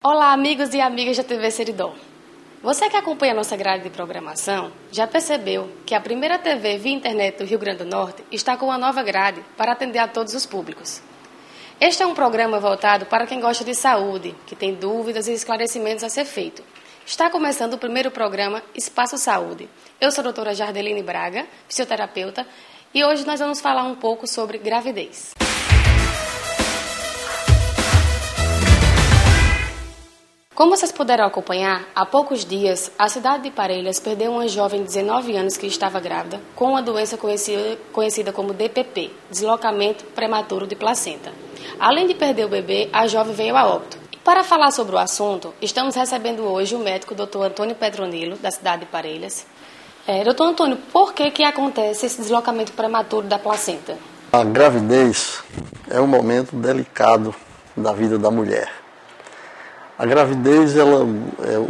Olá, amigos e amigas da TV Seridó. Você que acompanha a nossa grade de programação já percebeu que a primeira TV via internet do Rio Grande do Norte está com uma nova grade para atender a todos os públicos. Este é um programa voltado para quem gosta de saúde, que tem dúvidas e esclarecimentos a ser feito. Está começando o primeiro programa Espaço Saúde. Eu sou a doutora Jardeline Braga, fisioterapeuta, e hoje nós vamos falar um pouco sobre gravidez. Como vocês puderam acompanhar, há poucos dias, a cidade de Parelhas perdeu uma jovem de 19 anos que estava grávida com uma doença conhecida como DPP, deslocamento prematuro de placenta. Além de perder o bebê, a jovem veio a óbito. E para falar sobre o assunto, estamos recebendo hoje o médico Dr. Antônio Petronilo, da cidade de Parelhas. Dr. Antônio, por que acontece esse deslocamento prematuro da placenta? A gravidez é um momento delicado da vida da mulher. A gravidez ela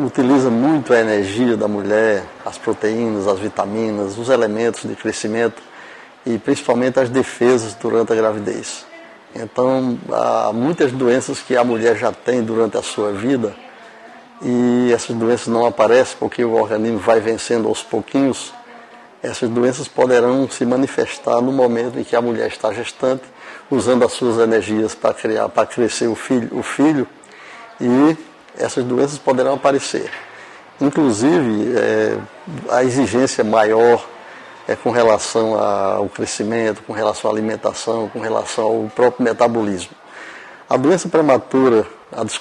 utiliza muito a energia da mulher, as proteínas, as vitaminas, os elementos de crescimento e principalmente as defesas durante a gravidez. Então, há muitas doenças que a mulher já tem durante a sua vida e essas doenças não aparecem porque o organismo vai vencendo aos pouquinhos. Essas doenças poderão se manifestar no momento em que a mulher está gestante, usando as suas energias para crescer o filho. E essas doenças poderão aparecer. Inclusive, a exigência maior com relação ao crescimento, com relação à alimentação, com relação ao próprio metabolismo. A doença prematura,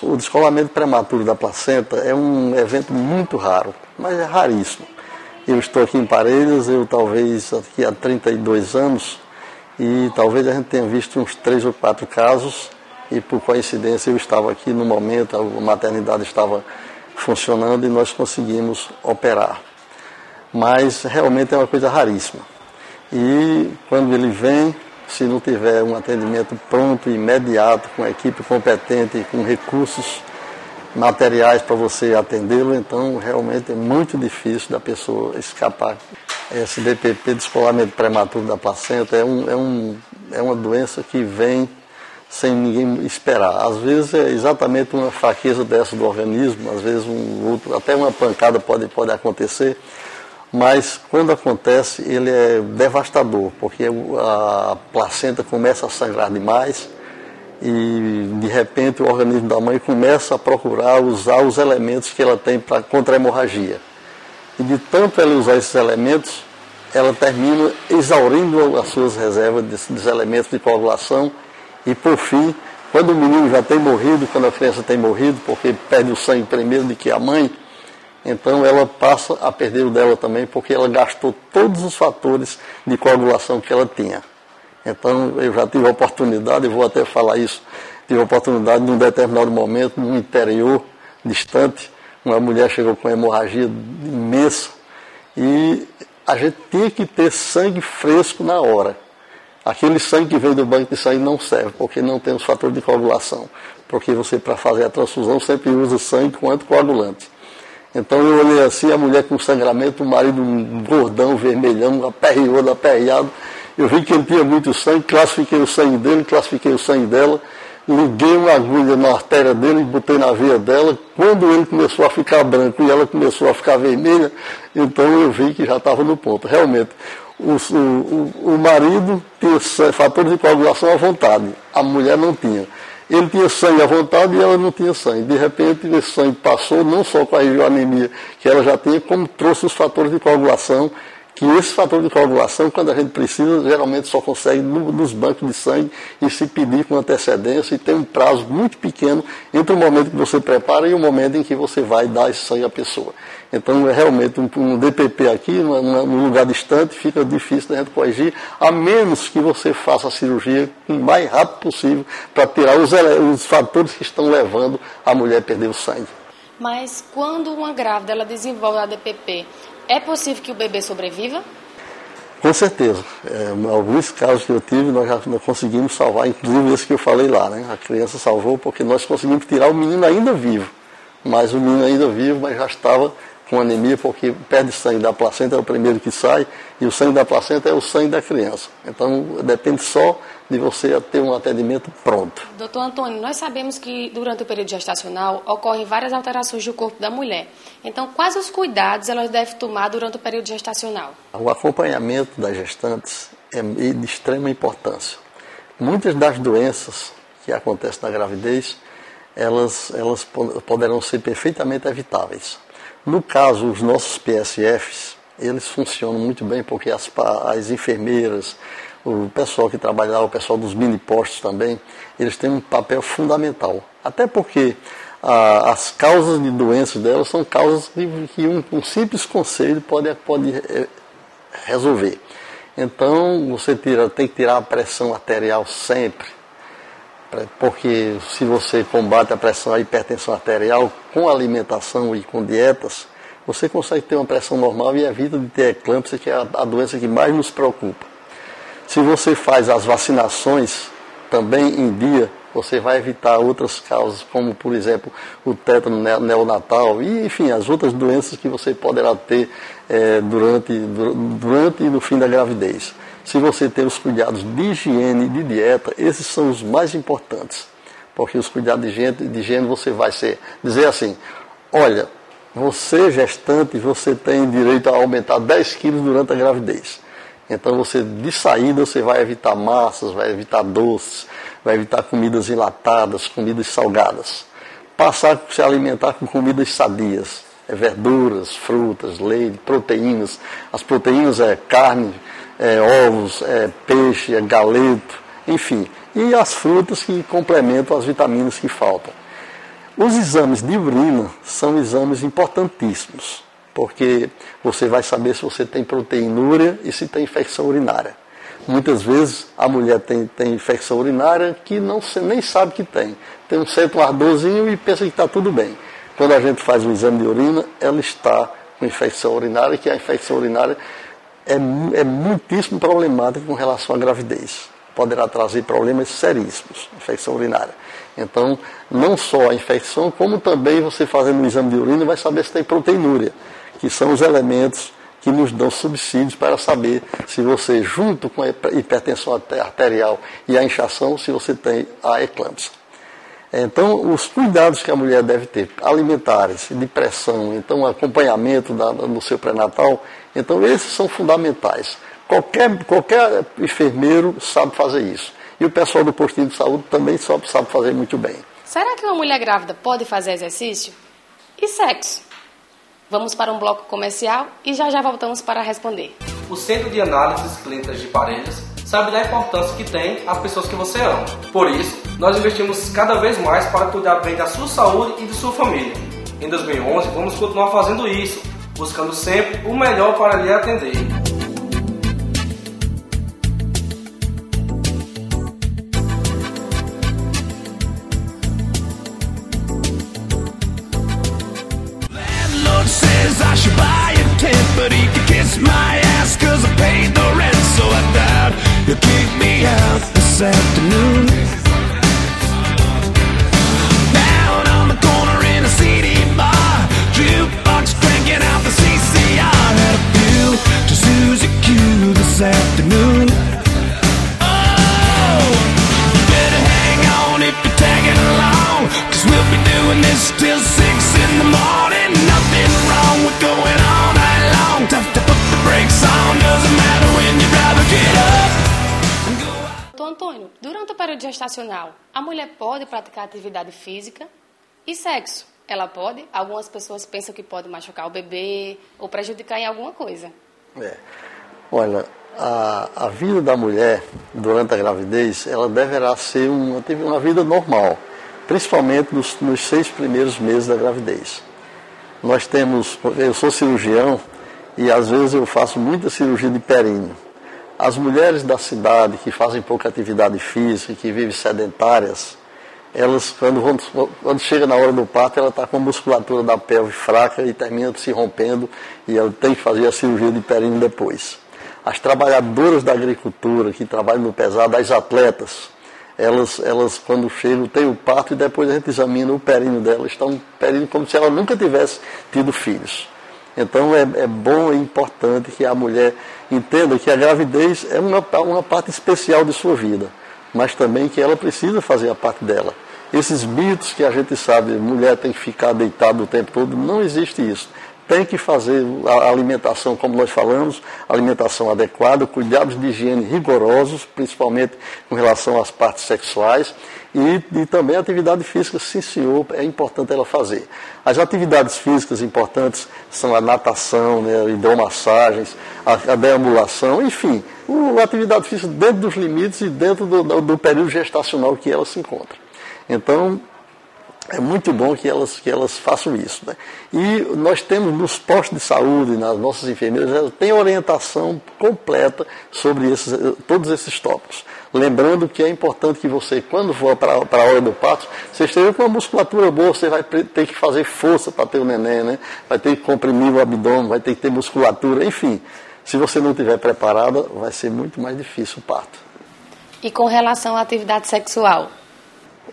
o descolamento prematuro da placenta é um evento muito raro, mas é raríssimo. Eu estou aqui em Parelhas, talvez aqui há 32 anos, e talvez a gente tenha visto uns 3 ou 4 casos, e por coincidência eu estava aqui no momento, a maternidade estava funcionando e nós conseguimos operar. Mas realmente é uma coisa raríssima. E quando ele vem, se não tiver um atendimento pronto, imediato, com a equipe competente, com recursos materiais para você atendê-lo, então realmente é muito difícil da pessoa escapar. Esse DPP, descolamento prematuro da placenta, é uma doença que vem sem ninguém esperar. Às vezes é exatamente uma fraqueza dessa do organismo, às vezes até uma pancada pode acontecer, mas quando acontece ele é devastador, porque a placenta começa a sangrar demais e de repente o organismo da mãe começa a procurar usar os elementos que ela tem contra a hemorragia. E de tanto ela usar esses elementos, ela termina exaurindo as suas reservas desses elementos de coagulação. E por fim, quando o menino já tem morrido, quando a criança tem morrido, porque perde o sangue primeiro do que a mãe, então ela passa a perder o dela também, porque ela gastou todos os fatores de coagulação que ela tinha. Então eu já tive a oportunidade, eu vou até falar isso, tive a oportunidade num determinado momento, no interior, distante, uma mulher chegou com uma hemorragia imensa e a gente tinha que ter sangue fresco na hora. Aquele sangue que vem do banco de sangue não serve, porque não tem os fatores de coagulação. Porque você, para fazer a transfusão, sempre usa sangue com anticoagulante. Então eu olhei assim, a mulher com sangramento, o marido gordão, vermelhão, aperreado. Eu vi que ele tinha muito sangue, classifiquei o sangue dele, classifiquei o sangue dela, liguei uma agulha na artéria dele, botei na veia dela. Quando ele começou a ficar branco e ela começou a ficar vermelha, então eu vi que já estava no ponto. Realmente, o marido tinha fatores de coagulação à vontade, a mulher não tinha. Ele tinha sangue à vontade e ela não tinha sangue. De repente, esse sangue passou, não só com a anemia que ela já tinha, como trouxe os fatores de coagulação, que esse fator de coagulação, quando a gente precisa, geralmente só consegue nos bancos de sangue e se pedir com antecedência e tem um prazo muito pequeno entre o momento que você prepara e o momento em que você vai dar esse sangue à pessoa. Então, realmente, um DPP aqui, num lugar distante, fica difícil da gente corrigir, a menos que você faça a cirurgia o mais rápido possível para tirar os fatores que estão levando a mulher a perder o sangue. Mas quando uma grávida ela desenvolve a DPP, é possível que o bebê sobreviva? Com certeza. Em alguns casos que eu tive, nós conseguimos salvar, inclusive esse que eu falei lá, né? A criança salvou porque nós conseguimos tirar o menino ainda vivo. Mas o menino ainda vivo, mas já estava com anemia, porque perde sangue da placenta, é o primeiro que sai, e o sangue da placenta é o sangue da criança. Então, depende só de você ter um atendimento pronto. Doutor Antônio, nós sabemos que durante o período gestacional ocorrem várias alterações do corpo da mulher. Então, quais os cuidados ela deve tomar durante o período gestacional? O acompanhamento das gestantes é de extrema importância. Muitas das doenças que acontecem na gravidez, elas poderão ser perfeitamente evitáveis. No caso, os nossos PSFs, eles funcionam muito bem porque as enfermeiras, o pessoal que trabalha lá, o pessoal dos mini-postos também, eles têm um papel fundamental. Até porque as causas de doenças delas são causas que um simples conselho pode resolver. Então, você tem que tirar a pressão arterial sempre, porque se você combate a hipertensão arterial com alimentação e com dietas, você consegue ter uma pressão normal e evita de ter eclâmpsia, que é a doença que mais nos preocupa. Se você faz as vacinações também em dia, você vai evitar outras causas, como, por exemplo, o tétano neonatal e, enfim, as outras doenças que você poderá ter durante e no fim da gravidez. Se você ter os cuidados de higiene e de dieta, esses são os mais importantes. Porque os cuidados de higiene você vai dizer assim, olha, você gestante, você tem direito a aumentar 10 quilos durante a gravidez. Então, de saída, você vai evitar massas, vai evitar doces, vai evitar comidas enlatadas, comidas salgadas. Passar a se alimentar com comidas sadias, verduras, frutas, leite, proteínas. As proteínas é carne, ovos, peixe, galeto, enfim. E as frutas que complementam as vitaminas que faltam. Os exames de urina são exames importantíssimos, porque você vai saber se você tem proteinúria e se tem infecção urinária. Muitas vezes a mulher tem infecção urinária que você nem sabe que tem. Tem um ardorzinho e pensa que está tudo bem. Quando a gente faz o exame de urina, ela está com infecção urinária, que a infecção urinária é muitíssimo problemática com relação à gravidez. Poderá trazer problemas seríssimos, infecção urinária. Então, não só a infecção, como também você fazendo o exame de urina vai saber se tem proteinúria, que são os elementos que nos dão subsídios para saber se você, junto com a hipertensão arterial e a inchação, se você tem a eclâmpsia. Então, os cuidados que a mulher deve ter, alimentares, de pressão, então acompanhamento no seu pré-natal, então esses são fundamentais. Qualquer enfermeiro sabe fazer isso. E o pessoal do postinho de saúde também sabe fazer muito bem. Será que uma mulher grávida pode fazer exercício? E sexo? Vamos para um bloco comercial e já voltamos para responder. O Centro de Análises Clínicas de Parelhas sabe da importância que tem as pessoas que você ama. Por isso, nós investimos cada vez mais para cuidar bem da sua saúde e de sua família. Em 2011, vamos continuar fazendo isso, buscando sempre o melhor para lhe atender. I should buy a tent, but he could kiss my ass 'cause I paid the rent. So I doubt he'll kick me out this afternoon. Down on the corner in a CD bar, jukebox cranking out the CCR. Had a few to Suzy Q this afternoon. Oh, you better hang on if you're tagging along, 'cause we'll be doing this till 6 in the morning. Nothing wrong with going all night long. Tough to put the brakes on, doesn't matter when you rather get up and go out. Doutor Antônio, durante o período gestacional, a mulher pode praticar atividade física e sexo? Ela pode? Algumas pessoas pensam que pode machucar o bebê ou prejudicar em alguma coisa. Olha, a vida da mulher durante a gravidez, ela deverá ser uma vida normal, principalmente nos 6 primeiros meses da gravidez. Eu sou cirurgião e às vezes eu faço muita cirurgia de períneo. As mulheres da cidade que fazem pouca atividade física, que vivem sedentárias, elas quando chega na hora do parto, ela está com a musculatura da pelve fraca e termina se rompendo e ela tem que fazer a cirurgia de períneo depois. As trabalhadoras da agricultura que trabalham no pesado, as atletas, elas quando chegam, têm o parto e depois a gente examina o períneo dela. Está um períneo como se ela nunca tivesse tido filhos. Então é bom e importante que a mulher entenda que a gravidez é uma parte especial de sua vida, mas também que ela precisa fazer a parte dela. Esses mitos que a gente sabe, mulher tem que ficar deitada o tempo todo, não existe isso. Tem que fazer a alimentação, como nós falamos, alimentação adequada, cuidados de higiene rigorosos, principalmente com relação às partes sexuais, e também a atividade física, sim senhor, é importante ela fazer. As atividades físicas importantes são a natação, né, hidromassagens, a deambulação, enfim, a atividade física dentro dos limites e dentro do período gestacional que ela se encontra. Então, é muito bom que elas façam isso, né? E nós temos nos postos de saúde, nas nossas enfermeiras, elas têm orientação completa sobre todos esses tópicos. Lembrando que é importante que você, quando for para a hora do parto, você esteja com uma musculatura boa, você vai ter que fazer força para ter o neném, né? Vai ter que comprimir o abdômen, vai ter que ter musculatura, enfim. Se você não estiver preparada, vai ser muito mais difícil o parto. E com relação à atividade sexual?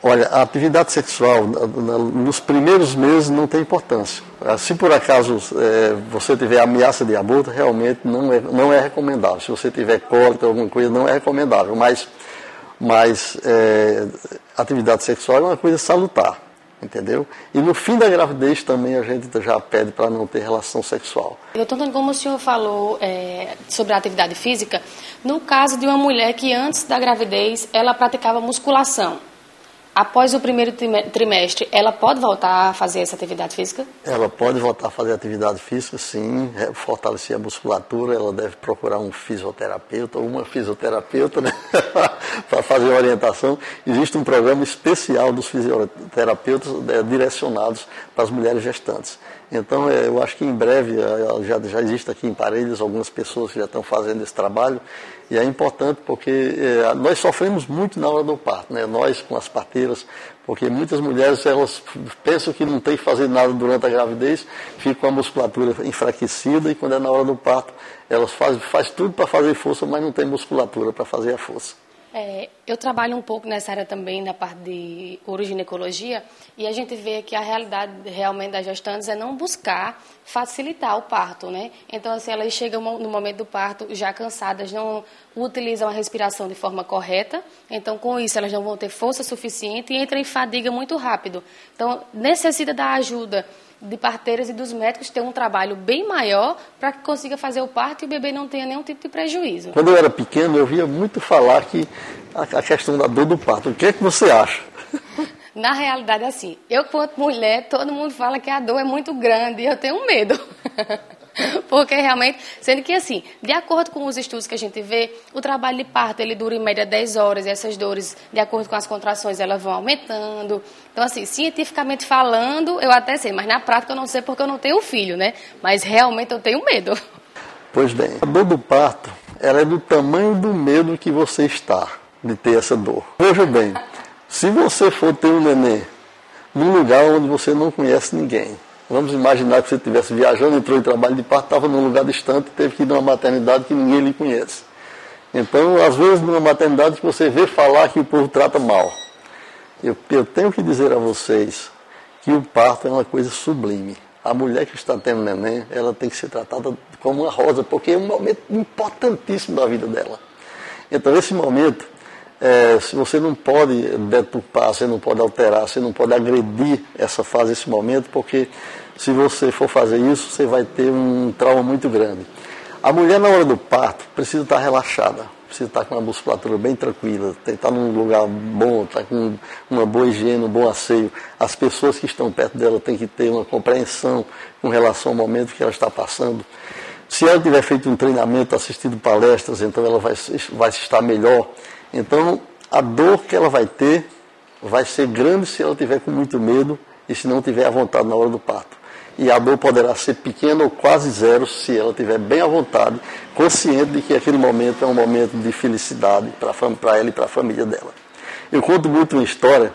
Olha, a atividade sexual nos primeiros meses não tem importância. Se por acaso você tiver ameaça de aborto, realmente não é recomendável. Se você tiver cólica, alguma coisa, não é recomendável. Mas atividade sexual é uma coisa salutar, entendeu? E no fim da gravidez também a gente já pede para não ter relação sexual. Doutor Antônio, como o senhor falou sobre a atividade física, no caso de uma mulher que antes da gravidez ela praticava musculação, após o primeiro trimestre, ela pode voltar a fazer essa atividade física? Ela pode voltar a fazer atividade física, sim, fortalecer a musculatura, ela deve procurar um fisioterapeuta ou uma fisioterapeuta, né? Para fazer a orientação. Existe um programa especial dos fisioterapeutas direcionados para as mulheres gestantes. Então, eu acho que em breve, já existe aqui em Parelhas algumas pessoas que já estão fazendo esse trabalho, e é importante porque nós sofremos muito na hora do parto, né? Nós com as parteiras, porque muitas mulheres elas pensam que não tem que fazer nada durante a gravidez, ficam com a musculatura enfraquecida e quando é na hora do parto, elas fazem tudo para fazer força, mas não tem musculatura para fazer a força. Eu trabalho um pouco nessa área também, na parte de uroginecologia, e a gente vê que a realidade realmente das gestantes é não buscar facilitar o parto, né? Então, assim, elas chegam no momento do parto já cansadas, não utilizam a respiração de forma correta, então, com isso, elas não vão ter força suficiente e entram em fadiga muito rápido. Então, necessita da ajuda de parteiras e dos médicos ter um trabalho bem maior para que consiga fazer o parto e o bebê não tenha nenhum tipo de prejuízo. Quando eu era pequeno, eu via muito falar que a questão da dor do parto. O que é que você acha? Na realidade, assim, eu quanto mulher, todo mundo fala que a dor é muito grande e eu tenho medo. Porque realmente, sendo que assim, de acordo com os estudos que a gente vê, o trabalho de parto, ele dura em média 10 horas, e essas dores, de acordo com as contrações, elas vão aumentando. Então assim, cientificamente falando, eu até sei, mas na prática eu não sei porque eu não tenho filho, né? Mas realmente eu tenho medo. Pois bem, a dor do parto, ela é do tamanho do medo que você está de ter essa dor. Veja bem, se você for ter um neném num lugar onde você não conhece ninguém, vamos imaginar que você estivesse viajando, entrou em trabalho de parto, estava num lugar distante, teve que ir numa maternidade que ninguém lhe conhece. Então, às vezes, numa maternidade que você vê falar que o povo trata mal. Eu tenho que dizer a vocês que o parto é uma coisa sublime. A mulher que está tendo neném, ela tem que ser tratada como uma rosa, porque é um momento importantíssimo da vida dela. Então, esse momento, se você não pode deturpar, você não pode alterar, você não pode agredir essa fase, esse momento, porque se você for fazer isso, você vai ter um trauma muito grande. A mulher, na hora do parto, precisa estar relaxada, precisa estar com uma musculatura bem tranquila, tem que estar num lugar bom, estar com uma boa higiene, um bom asseio. As pessoas que estão perto dela têm que ter uma compreensão com relação ao momento que ela está passando. Se ela tiver feito um treinamento, assistido palestras, então ela vai estar melhor. Então, a dor que ela vai ter vai ser grande se ela tiver com muito medo e se não tiver à vontade na hora do parto. E a dor poderá ser pequena ou quase zero se ela tiver bem à vontade, consciente de que aquele momento é um momento de felicidade para ela e para a família dela. Eu conto muito uma história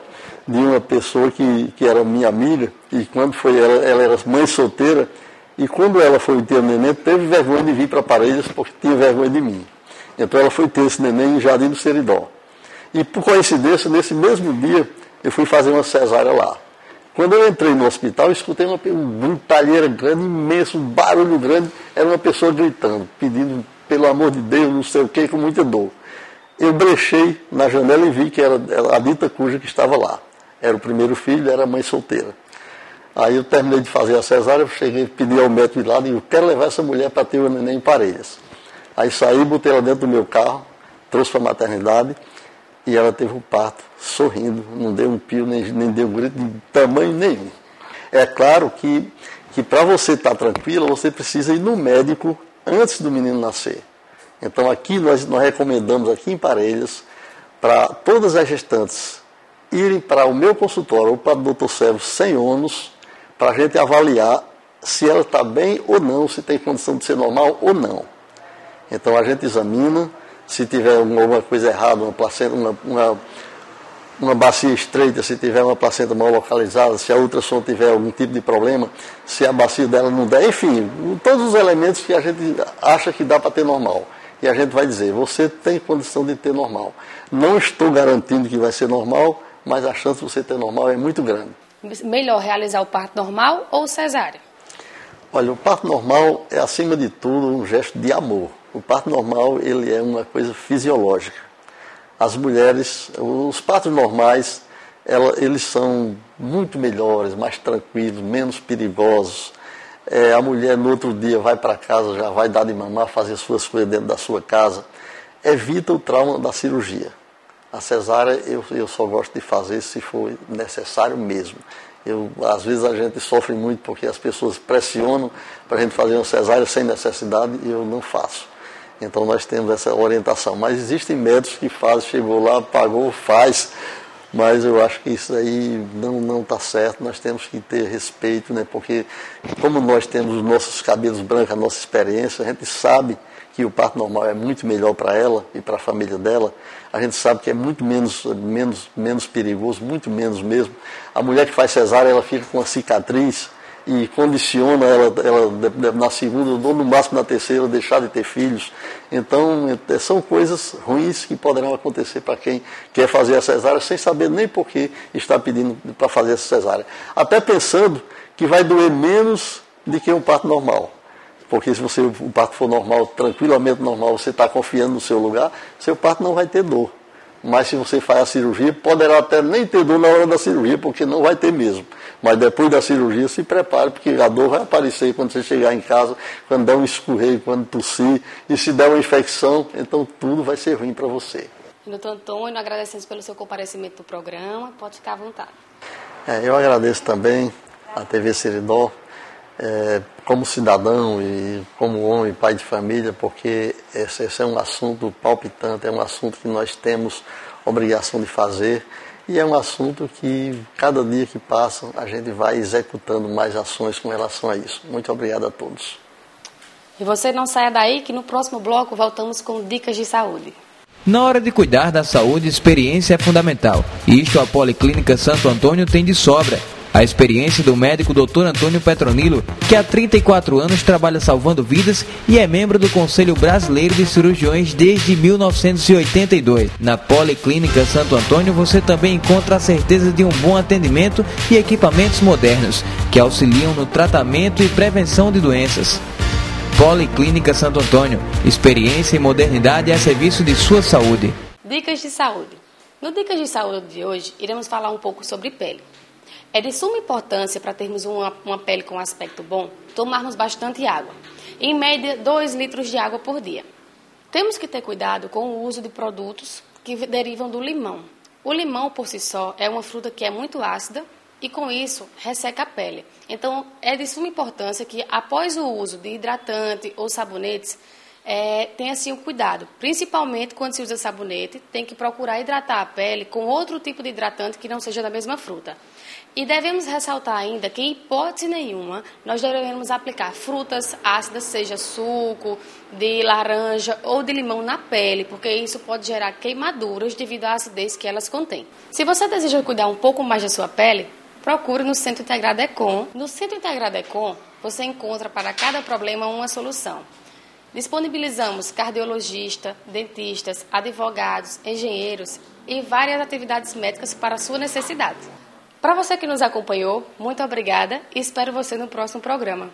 de uma pessoa que era minha amiga, e quando foi ela era mãe solteira, e quando ela foi ter o neném, teve vergonha de vir para Parelhas porque tinha vergonha de mim. Então ela foi ter esse neném em Jardim do Seridó. E por coincidência, nesse mesmo dia, eu fui fazer uma cesárea lá. Quando eu entrei no hospital, eu escutei uma talheira grande, imenso, um barulho grande, era uma pessoa gritando, pedindo, pelo amor de Deus, não sei o que, com muita dor. Eu brechei na janela e vi que era a dita cuja que estava lá. Era o primeiro filho, era a mãe solteira. Aí eu terminei de fazer a cesárea, eu cheguei, pedi ao médico de lado e eu quero levar essa mulher para ter o neném em Parelhas. Aí saí, botei ela dentro do meu carro, trouxe para a maternidade e ela teve um parto, sorrindo, não deu um pio, nem deu um grito de tamanho nenhum. É claro que para você estar tranquila, você precisa ir no médico antes do menino nascer. Então aqui nós recomendamos aqui em Parelhas, para todas as gestantes irem para o meu consultório ou para o Dr. Sérgio sem ônus, para a gente avaliar se ela está bem ou não, se tem condição de ser normal ou não. Então a gente examina, se tiver alguma coisa errada, uma placenta, uma bacia estreita, se tiver uma placenta mal localizada, se a ultrassom tiver algum tipo de problema, se a bacia dela não der, enfim, todos os elementos que a gente acha que dá para ter normal. E a gente vai dizer, você tem condição de ter normal. Não estou garantindo que vai ser normal, mas a chance de você ter normal é muito grande. Melhor realizar o parto normal ou cesárea? Olha, o parto normal é, acima de tudo, um gesto de amor. O parto normal, ele é uma coisa fisiológica. As mulheres, os partos normais, eles são muito melhores, mais tranquilos, menos perigosos. A mulher, no outro dia, vai para casa, já vai dar de mamar, fazer suas coisas dentro da sua casa. Evita o trauma da cirurgia. A cesárea eu só gosto de fazer se for necessário mesmo. Às vezes a gente sofre muito porque as pessoas pressionam para a gente fazer uma cesárea sem necessidade e eu não faço. Então nós temos essa orientação. Mas existem médicos que fazem, chegou lá, pagou, faz. Mas eu acho que isso aí não está certo. Nós temos que ter respeito, né? Porque como nós temos os nossos cabelos brancos, a nossa experiência, a gente sabe que o parto normal é muito melhor para ela e para a família dela. A gente sabe que é muito menos perigoso, muito menos mesmo. A mulher que faz cesárea, ela fica com uma cicatriz e condiciona ela na segunda ou no máximo na terceira deixar de ter filhos. Então são coisas ruins que poderão acontecer para quem quer fazer a cesárea sem saber nem por que está pedindo para fazer essa cesárea. Até pensando que vai doer menos do que um parto normal. Porque se o parto for normal, tranquilamente normal, você está confiando no seu lugar, seu parto não vai ter dor. Mas se você faz a cirurgia, poderá até nem ter dor na hora da cirurgia, porque não vai ter mesmo. Mas depois da cirurgia, se prepare, porque a dor vai aparecer quando você chegar em casa, quando der um escorreio, quando tossir, e se der uma infecção, então tudo vai ser ruim para você. Doutor Antônio, agradecemos pelo seu comparecimento do programa, pode ficar à vontade. Eu agradeço também à TV Seridó, como cidadão e como homem, pai de família, porque esse é um assunto palpitante, é um assunto que nós temos obrigação de fazer e é um assunto que cada dia que passa a gente vai executando mais ações com relação a isso. Muito obrigado a todos. E você não saia daí que no próximo bloco voltamos com dicas de saúde. Na hora de cuidar da saúde, experiência é fundamental. E isto a Policlínica Santo Antônio tem de sobra. A experiência do médico Dr. Antônio Petronilo, que há 34 anos trabalha salvando vidas e é membro do Conselho Brasileiro de Cirurgiões desde 1982. Na Policlínica Santo Antônio você também encontra a certeza de um bom atendimento e equipamentos modernos, que auxiliam no tratamento e prevenção de doenças. Policlínica Santo Antônio, experiência e modernidade a serviço de sua saúde. Dicas de saúde. No Dicas de Saúde de hoje, iremos falar um pouco sobre pele. É de suma importância para termos uma pele com aspecto bom, tomarmos bastante água. Em média, 2 litros de água por dia. Temos que ter cuidado com o uso de produtos que derivam do limão. O limão, por si só, é uma fruta que é muito ácida e, com isso, resseca a pele. Então, é de suma importância que, após o uso de hidratante ou sabonetes, tenha assim o cuidado. Principalmente quando se usa sabonete, tem que procurar hidratar a pele com outro tipo de hidratante que não seja da mesma fruta. E devemos ressaltar ainda que, em hipótese nenhuma, nós devemos aplicar frutas ácidas, seja suco de laranja ou de limão na pele, porque isso pode gerar queimaduras devido à acidez que elas contêm. Se você deseja cuidar um pouco mais da sua pele, procure no Centro Integrado Econ. No Centro Integrado Econ, você encontra para cada problema uma solução. Disponibilizamos cardiologistas, dentistas, advogados, engenheiros e várias atividades médicas para a sua necessidade. Para você que nos acompanhou, muito obrigada e espero você no próximo programa.